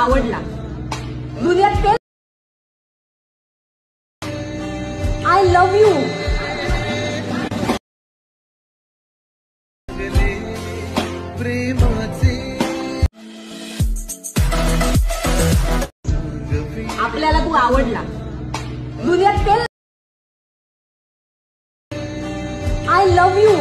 आवडला, दुनियात ते आय लव्ह यू. आपल्याला तू आवडला, दुनियात ते आय लव्ह यू.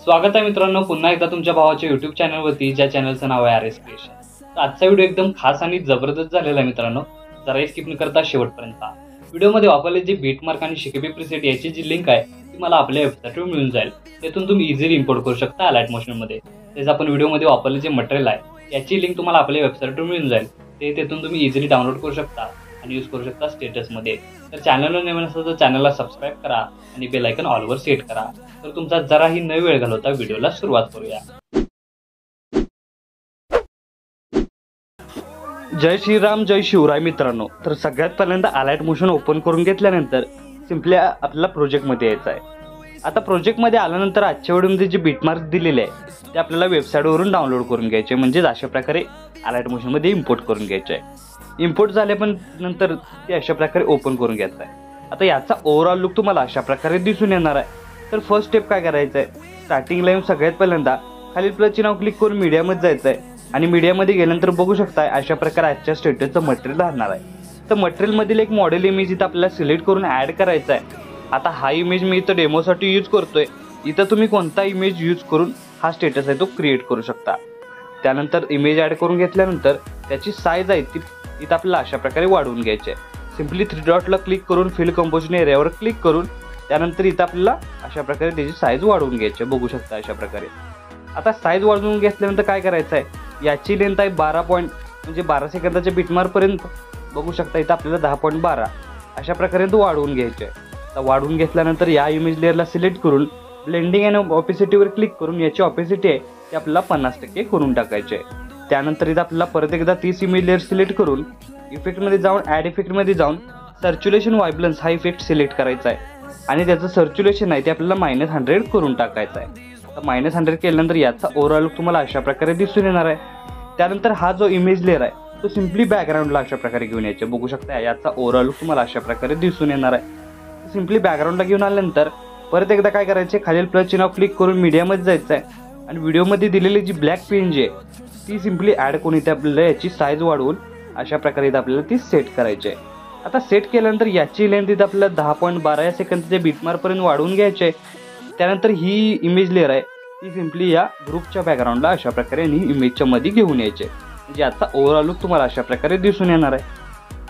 स्वागत आहे मित्रांनो पुन्हा एकदा तुमच्या भावाच्या YouTube चॅनलवरती, ज्या चॅनलचं नाव आहे आरएस क्रिएशन. तर आजचा व्हिडिओ एकदम खास आणि जबरदस्त झालेला आहे मित्रांनो. जरा स्किप न करता शेवटपर्यंत व्हिडिओमध्ये वापरले जे बीटमार्क आणि शिकेबी प्रीसेट याची जी लिंक आहे ती मला आपल्या वेबसाईटवर मिळून जाईल. त्यातून तुम्ही इझिली इम्पोर्ट करू शकता अलाइट मोशनमध्ये. तेच आपण व्हिडिओमध्ये वापरले जे मटेरियल आहे याची लिंक तुम्हाला आपल्या वेबसाईटवर मिळून जाईल. तेथून तुम्ही इझिली डाउनलोड करू शकता आणि यूज करू शकता स्टेटसमध्ये. तर चॅनलवर नवीन असेल तर चॅनलला सबस्क्राईब करा आणि बेल आयकॉन ऑलवर सेट करा. तर तुमचा जराही न वेळ घालवता व्हिडिओला सुरुवात करूया. जय श्रीराम जय शिवराय मित्रांनो. तर सगळ्यात पहिल्यांदा अलाइट मोशन ओपन करून घेतल्यानंतर सिम्पली आपल्याला प्रोजेक्टमध्ये यायचं आहे. आता प्रोजेक्टमध्ये आल्यानंतर आजच्या व्हिडिओमध्ये जे बीटमार्क दिलेले आहे ते आपल्याला वेबसाईटवरून डाउनलोड करून घ्यायचे, म्हणजेच अशा प्रकारे अलाइट मोशनमध्ये इम्पोर्ट करून घ्यायचे आहे. इम्पोर्ट झाले पण नंतर ते अशा प्रकारे ओपन करून घ्यायचं आहे. आता याचा ओव्हरऑल लुक तुम्हाला अशा प्रकारे दिसून येणार आहे. तर फर्स्ट स्टेप काय करायचं आहे, स्टार्टिंगला येऊन सगळ्यात पहिल्यांदा खालील प्लसचे नाव क्लिक करून मीडियामध्ये जायचं आहे आणि मीडियामध्ये गेल्यानंतर बघू शकता अशा प्रकारे आजच्या स्टेटसचं मटेरियल राहणार आहे. तर मटेरियलमधील एक मॉडेल इमेज इथं आपल्याला सिलेक्ट करून ॲड करायचा आहे. आता हा इमेज मी इथं डेमोसाठी यूज करतोय. इथं तुम्ही कोणता इमेज यूज करून हा स्टेटस आहे तो क्रिएट करू शकता. त्यानंतर इमेज ॲड करून घेतल्यानंतर त्याची साईज आहे ती इथं आपल्याला अशा प्रकारे वाढवून घ्यायची आहे. सिम्पली 3 डॉटला क्लिक करून फिल कंपोजिशन एरियावर क्लिक करून त्यानंतर इथं आपल्याला अशा प्रकारे त्याची साईज वाढवून घ्यायची आहे. बघू शकता अशा प्रकारे. आता साईज वाढवून घेतल्यानंतर काय करायचं आहे, याची लेंथ आहे 12 सेकंदाच्या बीटमार्कपर्यंत. बघू शकता इथं आपल्याला 10.12 अशा प्रकारे तो वाढवून घ्यायचे आहे. तर वाढवून घेतल्यानंतर या इमेज लेअरला सिलेक्ट करून ब्लेंडिंग आणि ऑपेसिटीवर क्लिक करून याची ऑपेसिटी आहे ती आपल्याला 50% करून टाकायची आहे. त्यानंतर इथं आपल्याला परत एकदा 30 इमेज लेअर सिलेक्ट करून इफेक्टमध्ये जाऊन ॲड इफेक्टमध्ये जाऊन सर्क्युलेशन व्हायब्रन्स हा इफेक्ट सिलेक्ट करायचा आहे आणि त्याचं सर्क्युलेशन आहे ते आपल्याला -100 करून टाकायचं आहे. तर -100 केल्यानंतर याचा ओव्हरऑल लुक तुम्हाला अशा प्रकारे दिसून येणार आहे. त्यानंतर हा जो इमेज लेअर आहे तो सिम्पली बॅकग्राऊंडला अशा प्रकारे घेऊन यायचे. बघू शकता याचा ओव्हरऑल लुक तुम्हाला अशा प्रकारे दिसून येणार आहे. सिम्पली बॅकग्राऊंडला घेऊन आल्यानंतर परत एकदा काय करायचे, खालील प्लसचे नाव क्लिक करून मीडियामध्ये जायचं आहे आणि व्हिडिओमध्ये दिलेली जी ब्लॅक पेन जी आहे ती सिम्पली ॲड करून इथे आपल्याला याची साईज वाढवून अशा प्रकारे इथं आपल्याला ती सेट करायची आहे. आता सेट केल्यानंतर याची लेंथ इथं आपल्याला 10.12 या सेकंदाच्या बीटमार्कपर्यंत वाढवून घ्यायची आहे. त्यानंतर ही इमेज लेअर आहे ती सिम्पली या ग्रुपच्या बॅकग्राऊंडला अशा प्रकारे आणि इमेजच्या मध्ये घेऊन यायचे, म्हणजे याचा ओव्हरऑल लुक तुम्हाला अशा प्रकारे दिसून येणार आहे.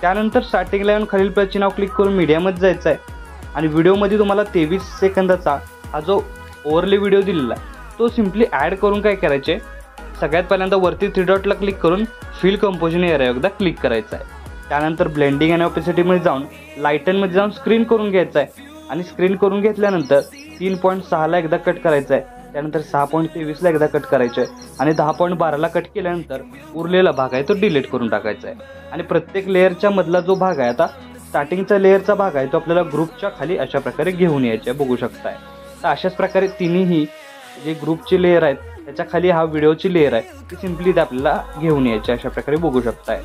त्यानंतर स्टार्टिंगला येऊन खालील प्लसचे नाव क्लिक करून मीडियामध्ये जायचं आहे आणि व्हिडिओमध्ये तुम्हाला 23 सेकंदाचा हा जो ओव्हरले व्हिडिओ दिलेला आहे तो सिम्पली ॲड करून काय करायचे, सगळ्यात पहिल्यांदा वरती 3 डॉटला क्लिक करून फिल कंपोजिशन एरिया एकदा क्लिक करायचा आहे. त्यानंतर ब्लेंडिंग आणि ऑपेसिटीमध्ये जाऊन लाईटनमध्ये जाऊन स्क्रीन करून घ्यायचं आहे आणि स्क्रीन करून घेतल्यानंतर 3.6ला एकदा कट करायचं आहे. त्यानंतर 6.23ला एकदा कट करायचं आहे आणि 10.12ला कट केल्यानंतर उरलेला भाग आहे तो डिलीट करून टाकायचा आहे. आणि प्रत्येक लेअरच्या मधला जो भाग आहे, आता स्टार्टिंगचा लेअरचा भाग आहे तो आपल्याला ग्रुपच्या खाली अशा प्रकारे घेऊन यायचे बघू शकताय. तर अशाच प्रकारे तिन्ही जे ग्रुपची लेअर आहेत त्याच्या खाली हा व्हिडिओची लेअर आहे ती सिम्पली ते आपल्याला घेऊन यायची अशा प्रकारे बघू शकताय.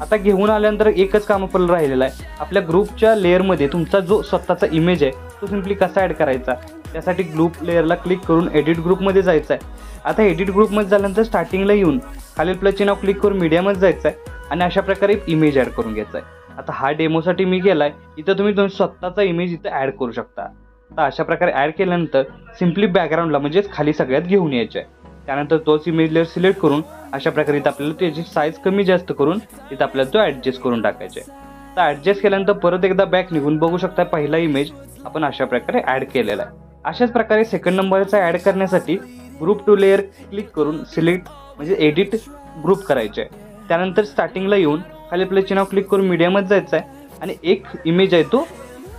आता घेऊन आल्यानंतर एकच काम आपल्याला राहिलेलं आहे, आपल्या ग्रुपच्या लेअरमध्ये तुमचा जो स्वतःचा इमेज आहे तो सिम्पली कसा ॲड करायचा. त्यासाठी ग्रुप लेअरला क्लिक करून एडिट ग्रुपमध्ये जायचं आहे. आता एडिट ग्रुपमध्ये झाल्यानंतर स्टार्टिंगला येऊन खालील प्लसचे नाव क्लिक करून मीडियामध्ये जायचं आहे आणि अशा प्रकारे इमेज ॲड करून घ्यायचा आहे. आता हा डेमोसाठी मी केला आहे, इथं तुम्ही स्वतःचा इमेज इथं ॲड करू शकता. तर अशा प्रकारे ॲड केल्यानंतर सिम्पली बॅकग्राऊंडला म्हणजेच खाली सगळ्यात घेऊन यायचं आहे. त्यानंतर तोच इमेज लेअर सिलेक्ट करून अशा प्रकारे इथं आपल्याला त्याची साईज कमी जास्त करून इथं आपल्याला तो ॲडजस्ट करून टाकायचा आहे. तर ॲडजस्ट केल्यानंतर परत एकदा बॅक निघून बघू शकता पहिला इमेज आपण अशा प्रकारे ॲड केलेला आहे. अशाच प्रकारे सेकंड नंबरचा ॲड करण्यासाठी ग्रुप टू लेअर क्लिक करून सिलेक्ट म्हणजे एडिट ग्रुप करायचे आहे. त्यानंतर स्टार्टिंगला येऊन खाली प्लसचे नाव क्लिक करून मीडियामध्ये जायचं आहे आणि एक इमेज आहे तो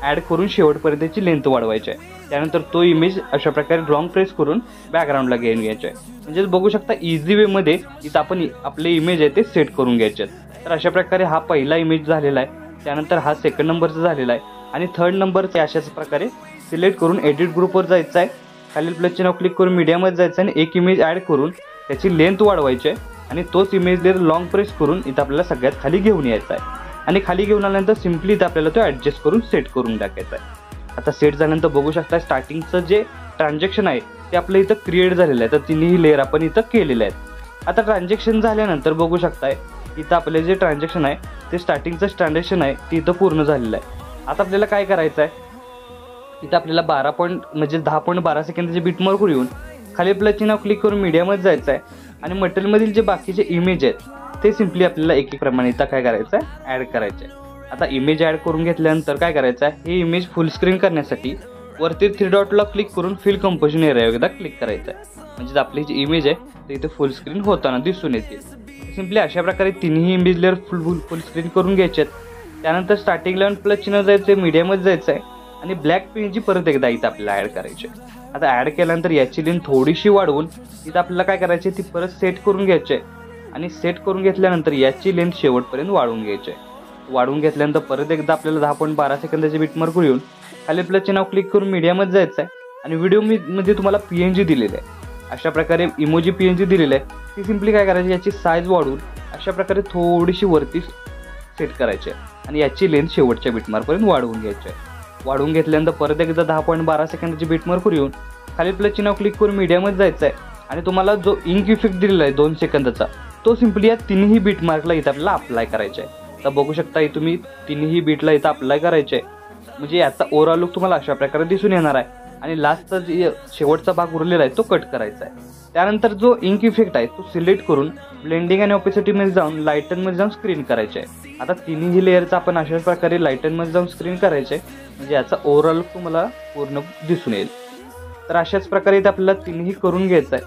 ॲड करून शेवटपर्यंत त्याची लेंथ वाढवायची आहे. त्यानंतर तो इमेज अशा प्रकारे लॉंग प्रेस करून बॅकग्राऊंडला घेऊन घ्यायचे आहे. म्हणजे बघू शकता इझी वेमध्ये इथं आपण आपले इमेज आहे ते सेट करून घ्यायचे आहेत. तर अशा प्रकारे हा पहिला इमेज झालेला आहे. त्यानंतर हा सेकंड नंबरचा झालेला आहे आणि थर्ड नंबरचे अशाच प्रकारे सिलेक्ट करून एडिट ग्रुपवर जायचं आहे. खालील प्लसचे नाव क्लिक करून मीडियामध्ये जायचं आहे आणि एक इमेज ॲड करून त्याची लेंथ वाढवायची आहे आणि तोच इमेजवर लॉंग प्रेस करून इथं आपल्याला सगळ्यात खाली घेऊन यायचा आहे आणि खाली घेऊन आल्यानंतर सिम्पली इथं आपल्याला तो ॲडजस्ट करून सेट करून टाकायचा आहे. आता सेट झाल्यानंतर बघू शकता स्टार्टिंगचं जे ट्रान्झॅक्शन आहे ते आपलं इथं क्रिएट झालेलं आहे. तर तिन्ही लेअर आपण इथं केलेले आहेत. आता ट्रान्झॅक्शन झाल्यानंतर बघू शकताय इथं आपले जे ट्रान्झॅक्शन आहे ते स्टार्टिंगचं ट्रान्झॅक्शन आहे ते इथं पूर्ण झालेलं आहे. आता आपल्याला काय करायचं आहे, इथं आपल्याला 10.12 सेकंदाचे बीटमार्क येऊन खाली प्लसचे नाव क्लिक करून मीडियामध्ये जायचं आहे आणि मटेरियलमधील जे बाकीचे इमेज आहेत ते सिम्पली आपल्याला एक प्रमाणे इथं काय करायचं आहे, ॲड करायचं आहे. आता इमेज ॲड करून घेतल्यानंतर काय करायचं आहे, हे इमेज फुल स्क्रीन करण्यासाठी वरती 3 डॉटला क्लिक करून फिल कंपोजिशन एरिया एकदा क्लिक करायचं आहे. म्हणजे आपली जी इमेज आहे ते इथे फुल स्क्रीन होताना दिसून येते. सिम्पली अशा प्रकारे तिन्ही इमेज लेअर फुल स्क्रीन करून घ्यायचे आहेत. त्यानंतर स्टार्टिंगला प्लस चिन्ह जायचं आहे, मीडियामध्ये जायचं आहे आणि ब्लॅक पेनची परत एकदा इथं आपल्याला ॲड करायची आहे. आता ॲड केल्यानंतर याची लेंथ थोडीशी वाढवून इथं आपल्याला काय करायची आहे, ती परत सेट करून घ्यायची आहे आणि सेट करून घेतल्यानंतर याची लेंथ शेवटपर्यंत वाढवून घ्यायची आहे. वाढवून घेतल्यानंतर परत एकदा आपल्याला 10.12 सेकंदाचे बीटमार्क येऊन खाली प्लसचे नाव क्लिक करून मीडियामध्ये जायचं आहे आणि व्हिडिओमध्ये तुम्हाला PNG दिलेलं आहे. अशा प्रकारे इमोजी PNG दिलेलं आहे. ती सिम्पली काय करायची, याची साईज वाढवून अशा प्रकारे थोडीशी वरती सेट करायची आहे आणि याची लेंथ शेवटच्या बीटमार्कपर्यंत वाढवून घ्यायची आहे. वाढवून घेतल्यानंतर परत एकदा 10.12 सेकंदाचे बीटमार्क येऊन खाली प्लसचे नाव क्लिक करून मीडियामध्ये जायचं आहे आणि तुम्हाला जो इंक इफेक्ट दिलेला आहे 2 सेकंदाचा तो सिम्पली या तिन्ही बीटमार्कला इथं आपल्याला अप्लाय करायचा आहे. तर बघू शकता तुम्ही तिन्ही बीटला इथं अप्लाय करायचे आहे. म्हणजे याचा ओव्हरऑल लुक तुम्हाला अशा प्रकारे दिसून येणार आहे आणि लास्टचा जे शेवटचा भाग उरलेला आहे तो कट करायचा आहे. त्यानंतर जो इंक इफेक्ट आहे तो सिलेक्ट करून ब्लेंडिंग आणि ऑपेसिटीमध्ये जाऊन लाईटनमध्ये जाऊन स्क्रीन करायचे आहे. आता तिन्ही लेअरचा आपण अशा प्रकारे लाईटनमध्ये जाऊन स्क्रीन करायचे आहे म्हणजे याचा ओव्हरऑल लुक तुम्हाला पूर्ण दिसून येईल. तर अशाच प्रकारे इथं आपल्याला तिन्ही करून घ्यायचं आहे.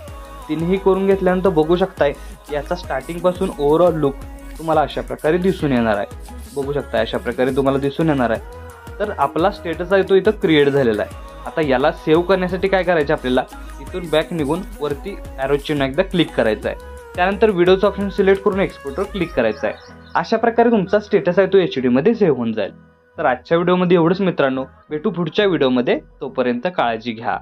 तिन्ही करून घेतल्यानंतर बघू शकताय याचा स्टार्टिंगपासून ओव्हरऑल लुक तुम्हाला अशा प्रकारे दिसून येणार आहे. बघू शकता अशा प्रकारे तुम्हाला दिसून येणार आहे. तर आपला स्टेटस आहे तो इथं क्रिएट झालेला आहे. आता याला सेव्ह करण्यासाठी काय करायचं, आपल्याला इथून बॅक निघून वरती ॲरो चिन्ह एकदा क्लिक करायचं आहे. त्यानंतर व्हिडिओचं ऑप्शन सिलेक्ट करून एक्सपोर्टवर क्लिक करायचं आहे. अशा प्रकारे तुमचा स्टेटस आहे तो HD मध्ये सेव्ह होऊन जाईल. तर आजच्या व्हिडिओमध्ये एवढंच मित्रांनो. भेटू पुढच्या व्हिडिओमध्ये. तोपर्यंत काळजी घ्या.